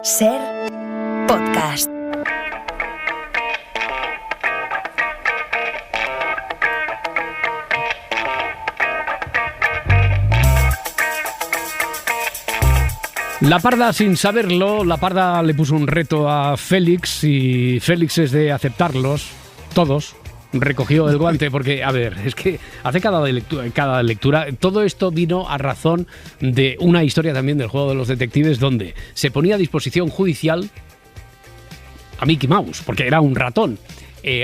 Ser podcast. La Parda, sin saberlo, la Parda le puso un reto a Félix y Félix es de aceptarlos, todos. Recogió el guante porque, a ver, es que hace cada lectura. Todo esto vino a razón de una historia también del juego de los detectives donde se ponía a disposición judicial a Mickey Mouse, porque era un ratón,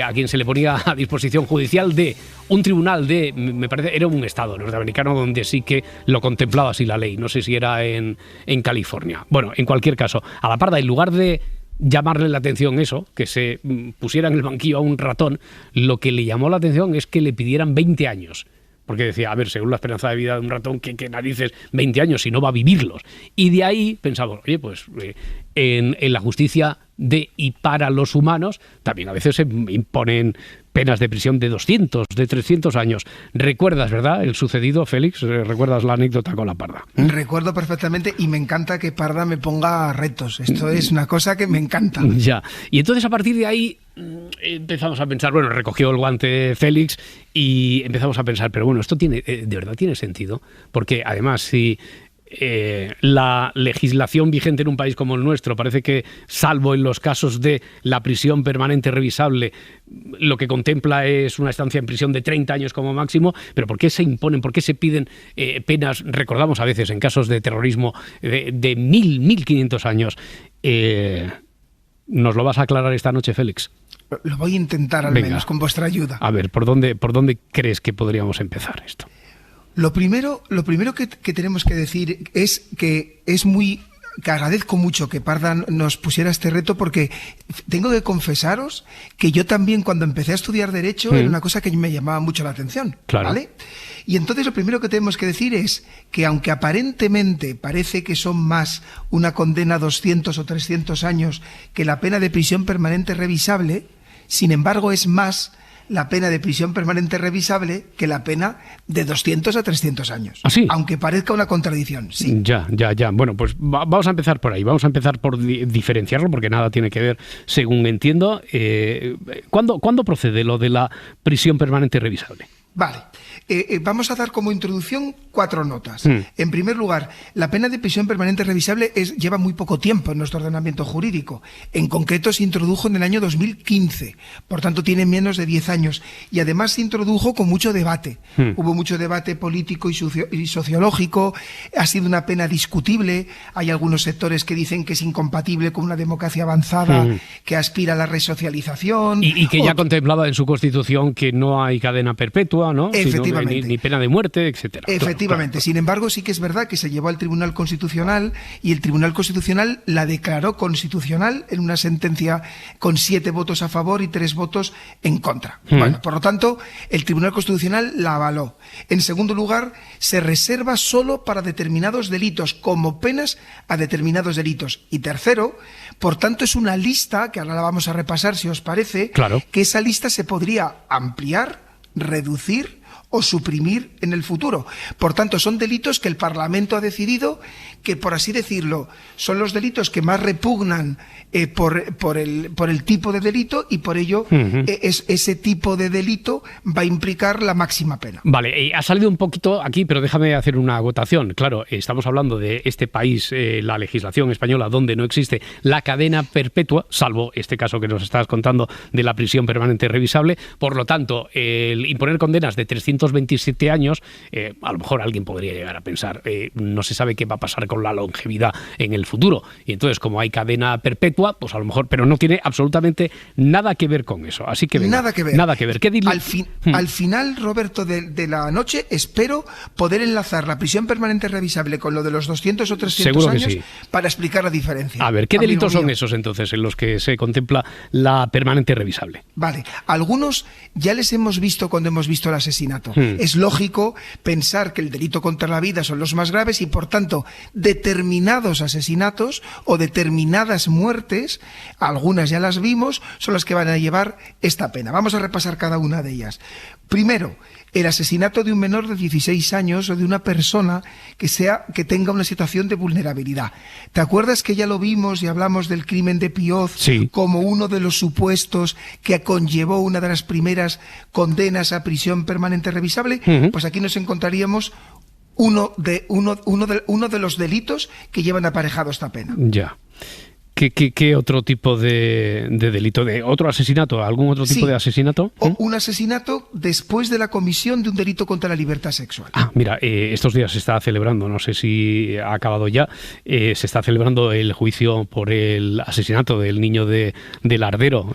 a quien se le ponía a disposición judicial de un tribunal de, me parece, era un estado norteamericano donde sí que lo contemplaba así la ley. No sé si era en California. Bueno, en cualquier caso, a la Parda, en lugar de llamarle la atención eso, que se pusiera en el banquillo a un ratón, lo que le llamó la atención es que le pidieran 20 años. Porque decía, a ver, según la esperanza de vida de un ratón, ¿qué narices 20 años si no va a vivirlos? Y de ahí pensamos, oye, pues en la justicia de y para los humanos también a veces se imponen penas de prisión de 200, de 300 años. ¿Recuerdas, verdad, el sucedido, Félix? ¿Recuerdas la anécdota con la Parda? Recuerdo perfectamente y me encanta que Parda me ponga retos. Esto es una cosa que me encanta. Ya. Y entonces a partir de ahí empezamos a pensar, bueno, recogió el guante Félix y empezamos a pensar, pero bueno, esto tiene, de verdad tiene sentido, porque además si la legislación vigente en un país como el nuestro parece que, salvo en los casos de la prisión permanente revisable, lo que contempla es una estancia en prisión de 30 años como máximo, pero ¿por qué se imponen, por qué se piden penas, recordamos a veces en casos de terrorismo, de 1.500 años? ¿Nos lo vas a aclarar esta noche, Félix? Lo voy a intentar al menos con vuestra ayuda. A ver, ¿por dónde crees que podríamos empezar esto? Lo primero que tenemos que decir es que que agradezco mucho que Parda nos pusiera este reto, porque tengo que confesaros que yo también, cuando empecé a estudiar Derecho, era una cosa que me llamaba mucho la atención. Claro. ¿Vale? Y entonces lo primero que tenemos que decir es que, aunque aparentemente parece que son más una condena a 200 o 300 años que la pena de prisión permanente revisable, sin embargo es más la pena de prisión permanente revisable que la pena de 200 a 300 años. ¿Ah, sí? Aunque parezca una contradicción, sí. Ya. Bueno, pues vamos a empezar por ahí. Vamos a empezar por diferenciarlo, porque nada tiene que ver, según entiendo. ¿Cuándo procede lo de la prisión permanente revisable? Vale. Vamos a dar como introducción 4 notas. En primer lugar, la pena de prisión permanente revisable lleva muy poco tiempo en nuestro ordenamiento jurídico. En concreto, se introdujo en el año 2015, por tanto tiene menos de 10 años. Y además se introdujo con mucho debate. Hubo mucho debate político y sociológico, ha sido una pena discutible. Hay algunos sectores que dicen que es incompatible con una democracia avanzada que aspira a la resocialización. Y que ya contemplaba en su Constitución que no hay cadena perpetua, ¿no? Efectivamente. Ni pena de muerte, etcétera. Efectivamente. Claro. Sin embargo, sí que es verdad que se llevó al Tribunal Constitucional y el Tribunal Constitucional la declaró constitucional en una sentencia con 7 votos a favor y 3 votos en contra. Bueno, por lo tanto, el Tribunal Constitucional la avaló. En segundo lugar, se reserva solo para determinados delitos, como penas a determinados delitos. Y tercero, por tanto, es una lista, que ahora la vamos a repasar si os parece, claro, que esa lista se podría ampliar, reducir o suprimir en el futuro. Por tanto, son delitos que el Parlamento ha decidido que, por así decirlo, son los delitos que más repugnan por el tipo de delito, y por ello ese tipo de delito va a implicar la máxima pena. Vale, ha salido un poquito aquí, pero déjame hacer una acotación. Claro, estamos hablando de este país, la legislación española, donde no existe la cadena perpetua, salvo este caso que nos estás contando de la prisión permanente revisable. Por lo tanto, el imponer condenas de 327 años, a lo mejor alguien podría llegar a pensar, no se sabe qué va a pasar con la longevidad en el futuro. Y entonces, como hay cadena perpetua, pues a lo mejor, pero no tiene absolutamente nada que ver con eso. Así que venga, nada que ver. ¿Qué Al final, Roberto, de la noche, espero poder enlazar la prisión permanente revisable con lo de los 200 o 300 Seguro años sí, para explicar la diferencia. A ver, ¿qué delitos son esos entonces en los que se contempla la permanente revisable? Vale, algunos ya les hemos visto cuando hemos visto el asesinato. asesinato. Es lógico pensar que el delito contra la vida son los más graves y, por tanto, determinados asesinatos o determinadas muertes, algunas ya las vimos, son las que van a llevar esta pena. Vamos a repasar cada una de ellas. Primero, el asesinato de un menor de 16 años o de una persona que tenga una situación de vulnerabilidad. ¿Te acuerdas que ya lo vimos y hablamos del crimen de Pioz como uno de los supuestos que conllevó una de las primeras condenas a prisión permanente revisable? Pues aquí nos encontraríamos uno de los delitos que llevan aparejado esta pena. Ya. ¿Qué otro tipo de delito? ¿De otro asesinato? ¿Algún otro tipo de asesinato? O un asesinato después de la comisión de un delito contra la libertad sexual. Mira, estos días se está celebrando, no sé si ha acabado ya, se está celebrando el juicio por el asesinato del niño de Lardero.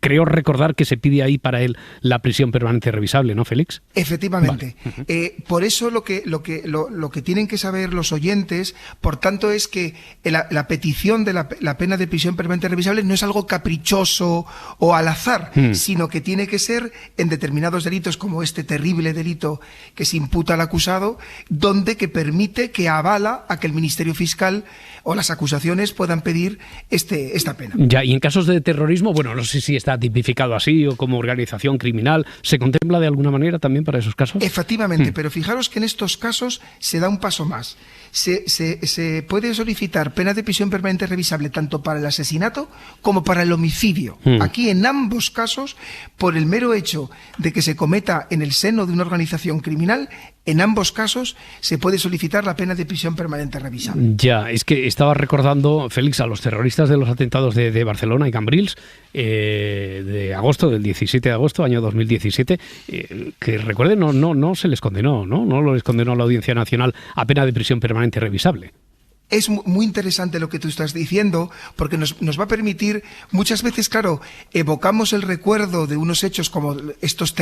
Creo recordar que se pide ahí para él la prisión permanente revisable, ¿no, Félix? Efectivamente. Vale. Por eso lo que tienen que saber los oyentes, por tanto, es que la petición de la pena de prisión permanente revisable no es algo caprichoso o al azar, sino que tiene que ser en determinados delitos, como este terrible delito que se imputa al acusado, donde que permite, que avala a que el Ministerio Fiscal o las acusaciones puedan pedir esta pena. Ya, y en casos de terrorismo, bueno, no sé si está tipificado así o como organización criminal, ¿se contempla de alguna manera también para esos casos? Efectivamente, pero fijaros que en estos casos se da un paso más. Se puede solicitar pena de prisión permanente revisable tanto para el asesinato como para el homicidio. Aquí, en ambos casos, por el mero hecho de que se cometa en el seno de una organización criminal, en ambos casos se puede solicitar la pena de prisión permanente revisable. Ya, es que estaba recordando, Félix, a los terroristas de los atentados de Barcelona y Cambrils, de agosto, del 17 de agosto, año 2017, que recuerden, no se les condenó, no les condenó la Audiencia Nacional a pena de prisión permanente revisable. Es muy interesante lo que tú estás diciendo, porque nos va a permitir, muchas veces, claro, evocamos el recuerdo de unos hechos como estos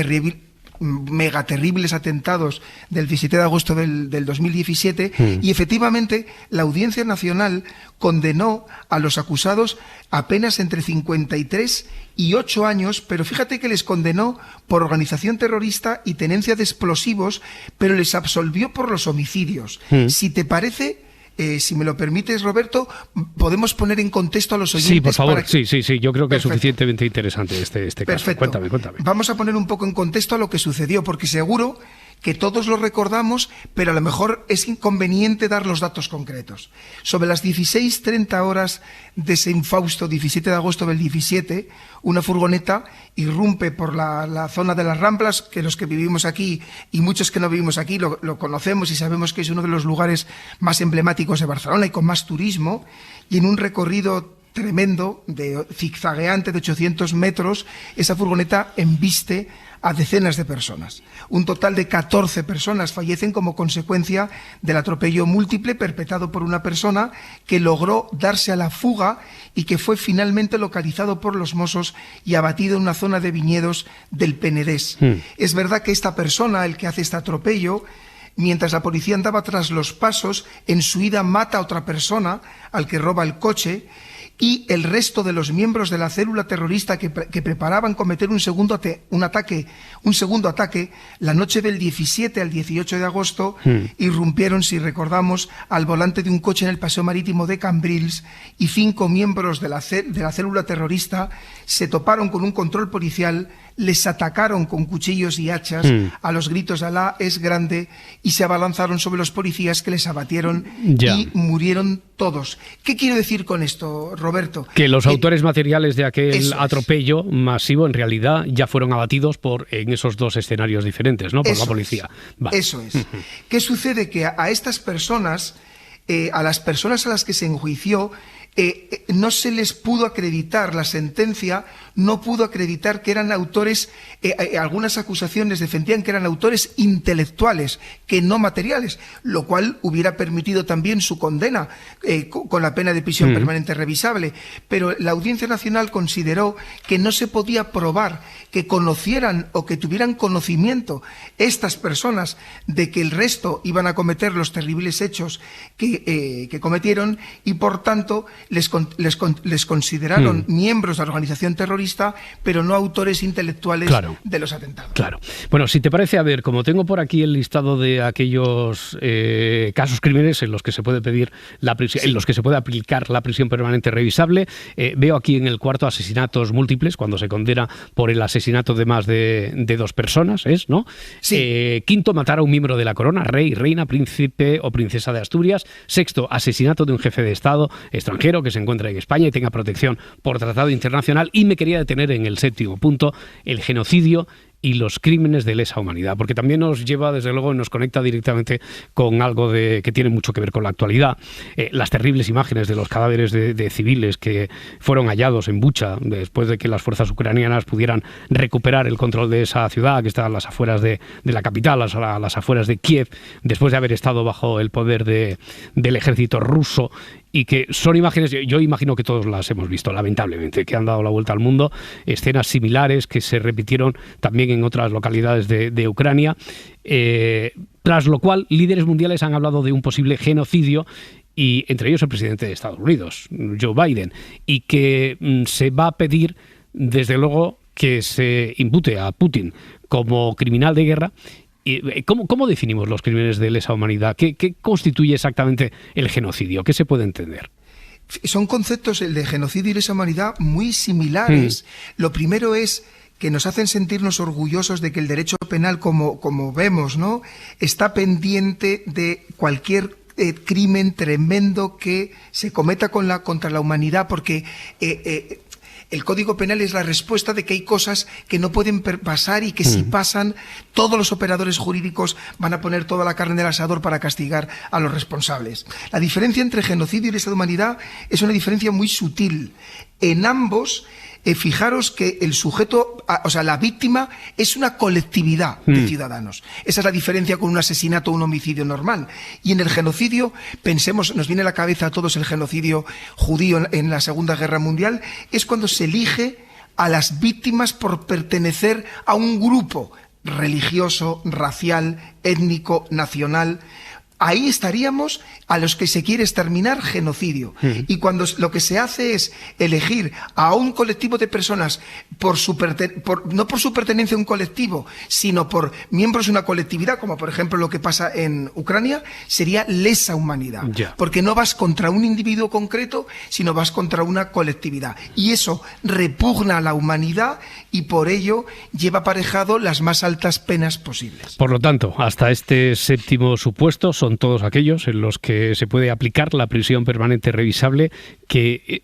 mega terribles atentados del 17 de agosto del 2017 y efectivamente la Audiencia Nacional condenó a los acusados apenas entre 53 y 8 años, pero fíjate que les condenó por organización terrorista y tenencia de explosivos, pero les absolvió por los homicidios. Si te parece... si me lo permites, Roberto, podemos poner en contexto a los oyentes. Sí, por favor. Sí, yo creo que Perfecto. es suficientemente interesante este caso. Perfecto. Cuéntame. Vamos a poner un poco en contexto a lo que sucedió, porque seguro que todos lo recordamos, pero a lo mejor es inconveniente dar los datos concretos. Sobre las 16:30 horas de ese infausto 17 de agosto del 17, una furgoneta irrumpe por la zona de las Ramblas, que los que vivimos aquí y muchos que no vivimos aquí lo conocemos y sabemos que es uno de los lugares más emblemáticos de Barcelona y con más turismo, y en un recorrido tremendo, zigzagueante de 800 metros, esa furgoneta embiste a decenas de personas. Un total de 14 personas fallecen como consecuencia del atropello múltiple perpetrado por una persona que logró darse a la fuga y que fue finalmente localizado por los Mossos y abatido en una zona de viñedos del Penedés. Es verdad que esta persona, el que hace este atropello, mientras la policía andaba tras los pasos, en su huida mata a otra persona, al que roba el coche, y el resto de los miembros de la célula terrorista que preparaban cometer un segundo ataque, la noche del 17 al 18 de agosto, irrumpieron, si recordamos, al volante de un coche en el paseo marítimo de Cambrils, y 5 miembros de la célula terrorista se toparon con un control policial, les atacaron con cuchillos y hachas, a los gritos de Alá es grande, y se abalanzaron sobre los policías, que les abatieron y murieron todos. ¿Qué quiero decir con esto, Roberto? Que los autores materiales de aquel atropello masivo en realidad ya fueron abatidos en esos dos escenarios diferentes, ¿no? Por la policía. Vale. Eso es. ¿Qué sucede? Que a estas personas, a las personas a las que se enjuició, no se les pudo acreditar, la sentencia no pudo acreditar que eran autores, algunas acusaciones defendían que eran autores intelectuales, que no materiales, lo cual hubiera permitido también su condena con la pena de prisión permanente revisable, pero la Audiencia Nacional consideró que no se podía probar que conocieran o que tuvieran conocimiento estas personas de que el resto iban a cometer los terribles hechos que cometieron, y por tanto les consideraron miembros de la organización terrorista, pero no autores intelectuales de los atentados. Claro. Bueno, si te parece, a ver, como tengo por aquí el listado de aquellos casos crímenes en los que se puede pedir la prisión, en los que se puede aplicar la prisión permanente revisable, veo aquí en el cuarto asesinatos múltiples, cuando se condena por el asesinato de más de 2 personas, ¿no? Sí. Quinto, matar a un miembro de la corona, rey, reina, príncipe o princesa de Asturias. Sexto, asesinato de un jefe de Estado extranjero que se encuentra en España y tenga protección por tratado internacional. Y me quería detener en el séptimo punto, el genocidio y los crímenes de lesa humanidad, porque también nos lleva, desde luego, nos conecta directamente con algo que tiene mucho que ver con la actualidad. Las terribles imágenes de los cadáveres de civiles que fueron hallados en Bucha después de que las fuerzas ucranianas pudieran recuperar el control de esa ciudad que está a las afueras de la capital, a las afueras de Kiev, después de haber estado bajo el poder del ejército ruso, y que son imágenes, yo imagino que todos las hemos visto, lamentablemente, que han dado la vuelta al mundo, escenas similares que se repitieron también en otras localidades de Ucrania, tras lo cual líderes mundiales han hablado de un posible genocidio, y entre ellos el presidente de Estados Unidos, Joe Biden, y que se va a pedir, desde luego, que se impute a Putin como criminal de guerra. ¿Cómo definimos los crímenes de lesa humanidad? ¿Qué constituye exactamente el genocidio? ¿Qué se puede entender? Son conceptos, el de genocidio y lesa humanidad, muy similares. Lo primero es que nos hacen sentirnos orgullosos de que el derecho penal, como vemos, ¿no?, está pendiente de cualquier crimen tremendo que se cometa contra la humanidad, porque el Código Penal es la respuesta de que hay cosas que no pueden pasar y que si pasan, todos los operadores jurídicos van a poner toda la carne en el asador para castigar a los responsables. La diferencia entre genocidio y lesa humanidad es una diferencia muy sutil. En ambos, fijaros que el sujeto, o sea, la víctima es una colectividad de ciudadanos. Esa es la diferencia con un asesinato o un homicidio normal. Y en el genocidio, pensemos, nos viene a la cabeza a todos el genocidio judío en la Segunda Guerra Mundial, es cuando se elige a las víctimas por pertenecer a un grupo religioso, racial, étnico, nacional. Ahí estaríamos a los que se quiere exterminar, genocidio. Y cuando lo que se hace es elegir a un colectivo de personas no por su pertenencia a un colectivo, sino por miembros de una colectividad, como por ejemplo lo que pasa en Ucrania, sería lesa humanidad. Porque no vas contra un individuo concreto, sino vas contra una colectividad. Y eso repugna a la humanidad y por ello lleva aparejado las más altas penas posibles. Por lo tanto, hasta este séptimo supuesto son todos aquellos en los que se puede aplicar la prisión permanente revisable, que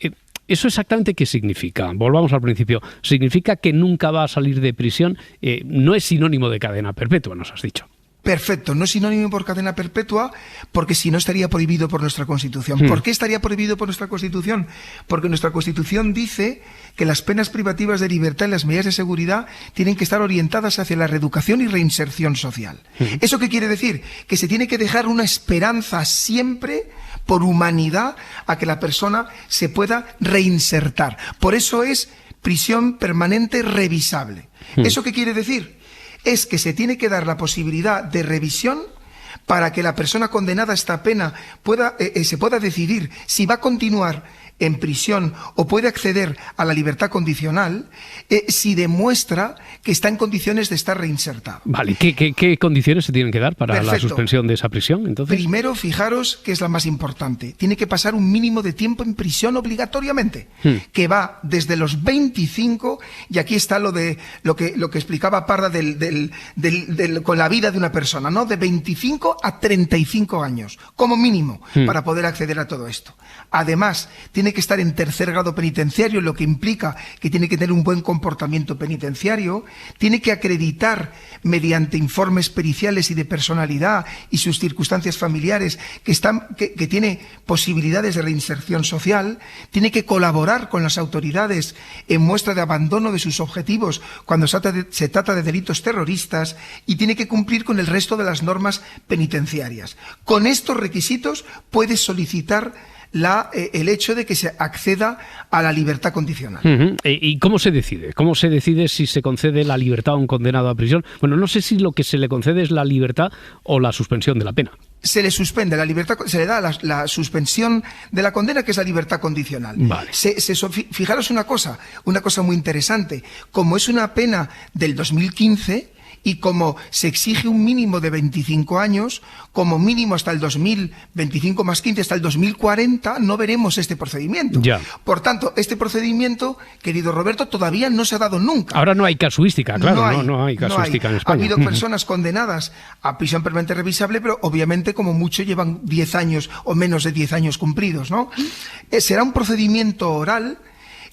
¿eso exactamente qué significa? Volvamos al principio. ¿Significa que nunca va a salir de prisión? No es sinónimo de cadena perpetua, nos has dicho. Perfecto, no es sinónimo por cadena perpetua, porque si no estaría prohibido por nuestra Constitución. ¿Por qué estaría prohibido por nuestra Constitución? Porque nuestra Constitución dice que las penas privativas de libertad y las medidas de seguridad tienen que estar orientadas hacia la reeducación y reinserción social. ¿Eso qué quiere decir? Que se tiene que dejar una esperanza siempre, por humanidad, a que la persona se pueda reinsertar. Por eso es prisión permanente revisable. ¿Eso qué quiere decir? Es que se tiene que dar la posibilidad de revisión para que la persona condenada a esta pena se pueda decidir si va a continuar en prisión o puede acceder a la libertad condicional si demuestra que está en condiciones de estar reinsertado. Vale, ¿qué condiciones se tienen que dar para la suspensión de esa prisión, entonces? Primero, fijaros que es la más importante. Tiene que pasar un mínimo de tiempo en prisión obligatoriamente, que va desde los 25, y aquí está lo que explicaba Parda con la vida de una persona, ¿no? De 25 a 35 años, como mínimo, para poder acceder a todo esto. Además, tiene que estar en tercer grado penitenciario, lo que implica que tiene que tener un buen comportamiento penitenciario, tiene que acreditar mediante informes periciales y de personalidad y sus circunstancias familiares que tiene posibilidades de reinserción social, tiene que colaborar con las autoridades en muestra de abandono de sus objetivos cuando se trata de delitos terroristas y tiene que cumplir con el resto de las normas penitenciarias. Con estos requisitos puede solicitar el hecho de que se acceda a la libertad condicional. ¿Y cómo se decide? ¿Cómo se decide si se concede la libertad a un condenado a prisión? Bueno, no sé si lo que se le concede es la libertad o la suspensión de la pena. se le suspende la libertad, se le da la suspensión de la condena, que es la libertad condicional. Vale. Fijaros una cosa muy interesante. Como es una pena del 2015 y como se exige un mínimo de 25 años, como mínimo hasta el 2025 más 15, hasta el 2040, no veremos este procedimiento. Ya. Por tanto, este procedimiento, querido Roberto, todavía no se ha dado nunca. Ahora no hay casuística, claro, no hay casuística en España. Ha habido personas condenadas a prisión permanente revisable, pero obviamente como mucho llevan 10 años o menos de 10 años cumplidos, ¿no? Será un procedimiento oral.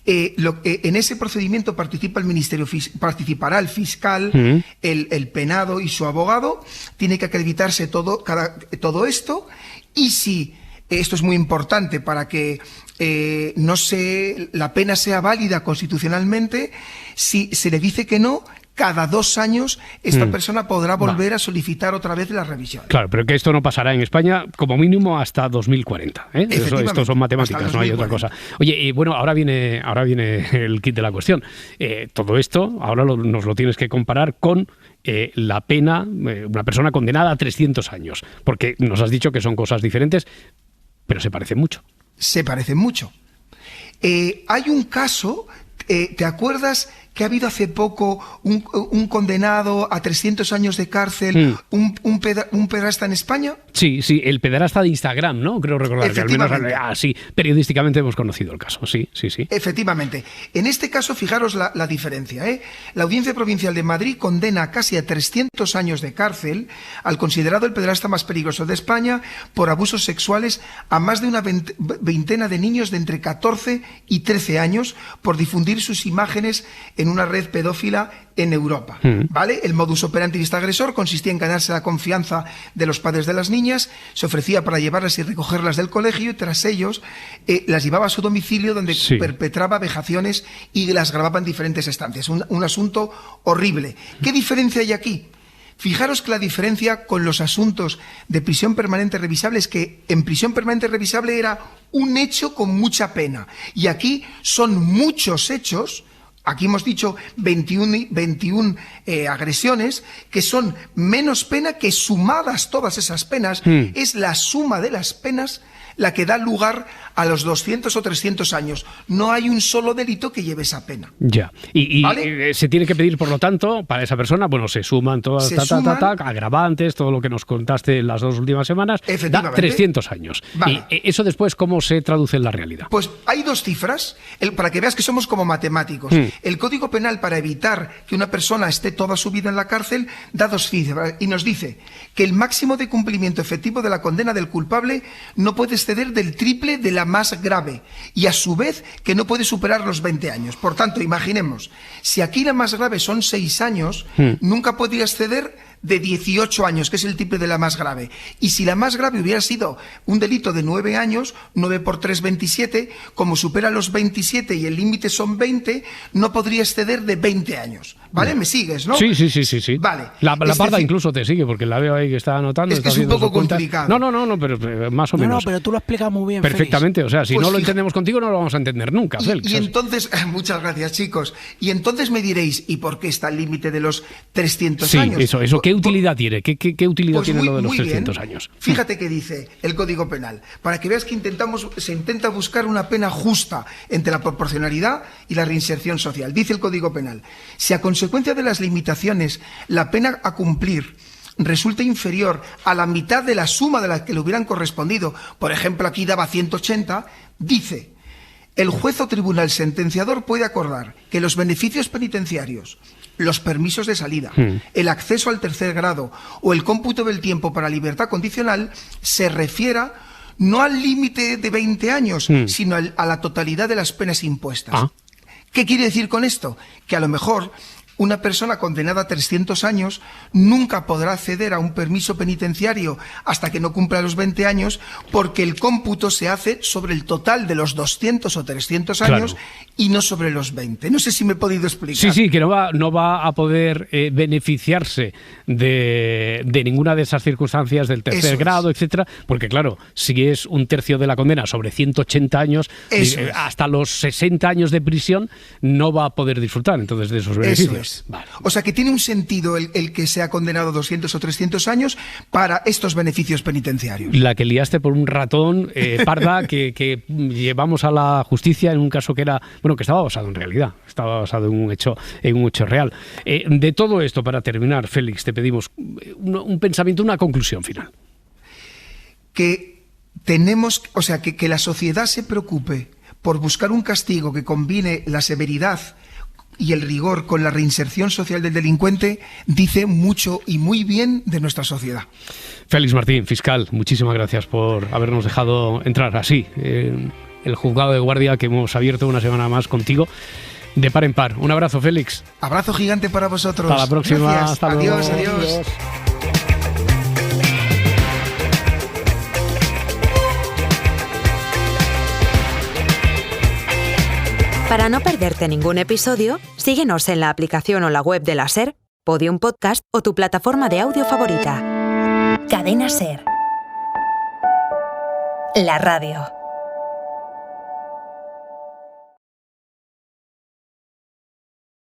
En ese procedimiento participará el fiscal, el penado y su abogado. Tiene que acreditarse todo esto, y si esto es muy importante para que la pena sea válida constitucionalmente, si se le dice que no, cada 2 años esta persona podrá volver a solicitar otra vez la revisión. Claro, pero que esto no pasará en España como mínimo hasta 2040. Esto son matemáticas, no hay otra cosa. Oye, y bueno, ahora viene el kit de la cuestión. Todo esto ahora nos lo tienes que comparar con la pena, una persona condenada a 300 años, porque nos has dicho que son cosas diferentes, pero se parecen mucho. Se parecen mucho. Hay un caso, ¿te acuerdas que ha habido hace poco un condenado a 300 años de cárcel, un pederasta en España? Sí, el pederasta de Instagram, ¿no? Creo recordar que al menos periodísticamente hemos conocido el caso, sí. Efectivamente. En este caso, fijaros la diferencia, La Audiencia Provincial de Madrid condena casi a 300 años de cárcel al considerado el pederasta más peligroso de España por abusos sexuales a más de una veintena de niños de entre 14 y 13 años por difundir sus imágenes en una red pedófila en Europa, ¿vale? El modus operandi de este agresor consistía en ganarse la confianza de los padres de las niñas, se ofrecía para llevarlas y recogerlas del colegio y tras ellos las llevaba a su domicilio donde perpetraba vejaciones y las grababa en diferentes estancias. Un asunto horrible. ¿Qué diferencia hay aquí? Fijaros que la diferencia con los asuntos de prisión permanente revisable es que en prisión permanente revisable era un hecho con mucha pena y aquí son muchos hechos. Aquí hemos dicho 21 agresiones que son menos pena, que sumadas todas esas penas, es la suma de las penas la que da lugar a los 200 o 300 años. No hay un solo delito que lleve esa pena. Ya. Y ¿vale? Se tiene que pedir, por lo tanto, para esa persona, bueno, se suman todas agravantes, todo lo que nos contaste las 2 últimas semanas, da 300 años. Vale. Y eso después, ¿cómo se traduce en la realidad? Pues hay 2 cifras, para que veas que somos como matemáticos. El Código Penal, para evitar que una persona esté toda su vida en la cárcel, da 2 cifras y nos dice que el máximo de cumplimiento efectivo de la condena del culpable no puede exceder del triple de la más grave y a su vez que no puede superar los 20 años. Por tanto, imaginemos, si aquí la más grave son 6 años, nunca podría exceder de 18 años, que es el triple de la más grave. Y si la más grave hubiera sido un delito de 9 años, 9 por 3, 27, como supera los 27 y el límite son 20, no podría exceder de 20 años. ¿Vale? ¿Me sigues, no? Sí. Vale. La parda incluso te sigue, porque la veo ahí que está anotando. Es que es un poco complicado. No, pero más o menos. No, pero tú lo explicas muy bien, perfectamente, Félix. O sea, si no lo entendemos contigo, no lo vamos a entender nunca, Félix. Y entonces, muchas gracias, chicos. Y entonces me diréis, ¿y por qué está el límite de los 300 años? Eso, ¿qué utilidad tiene? ¿Qué utilidad tiene lo de los 300 años? Fíjate qué dice el Código Penal. Para que veas que se intenta buscar una pena justa entre la proporcionalidad y la reinserción social. Dice el Código Penal, si a consecuencia de las limitaciones la pena a cumplir resulta inferior a la mitad de la suma de la que le hubieran correspondido, por ejemplo, aquí daba 180, dice: el juez o tribunal sentenciador puede acordar que los beneficios penitenciarios, los permisos de salida, el acceso al tercer grado o el cómputo del tiempo para libertad condicional se refiera no al límite de 20 años, sino a la totalidad de las penas impuestas. ¿Qué quiere decir con esto? Que a lo mejor una persona condenada a 300 años nunca podrá acceder a un permiso penitenciario hasta que no cumpla los 20 años, porque el cómputo se hace sobre el total de los 200 o 300 años y no sobre los 20. No sé si me he podido explicar. Sí, que no va a poder beneficiarse de ninguna de esas circunstancias del tercer grado, etcétera, porque claro, si es un tercio de la condena sobre 180 años, hasta los 60 años de prisión no va a poder disfrutar entonces de esos beneficios. es. Vale. O sea que tiene un sentido el que sea condenado 200 o 300 años para estos beneficios penitenciarios. La que liaste por un ratón, Parda, que llevamos a la justicia en un caso que era, bueno, que estaba basado en realidad, estaba basado en un hecho real. De todo esto, para terminar, Félix, te pedimos un pensamiento, una conclusión final. Que tenemos, o sea, que la sociedad se preocupe por buscar un castigo que combine la severidad y el rigor con la reinserción social del delincuente, dice mucho y muy bien de nuestra sociedad. Félix Martín, fiscal, muchísimas gracias por habernos dejado entrar así en el juzgado de guardia que hemos abierto una semana más contigo, de par en par. Un abrazo, Félix. Abrazo gigante para vosotros. Hasta la próxima. Gracias. Hasta luego. Adiós, adiós. Para no perderte ningún episodio, síguenos en la aplicación o la web de la SER, Podium Podcast o tu plataforma de audio favorita. Cadena SER. La radio.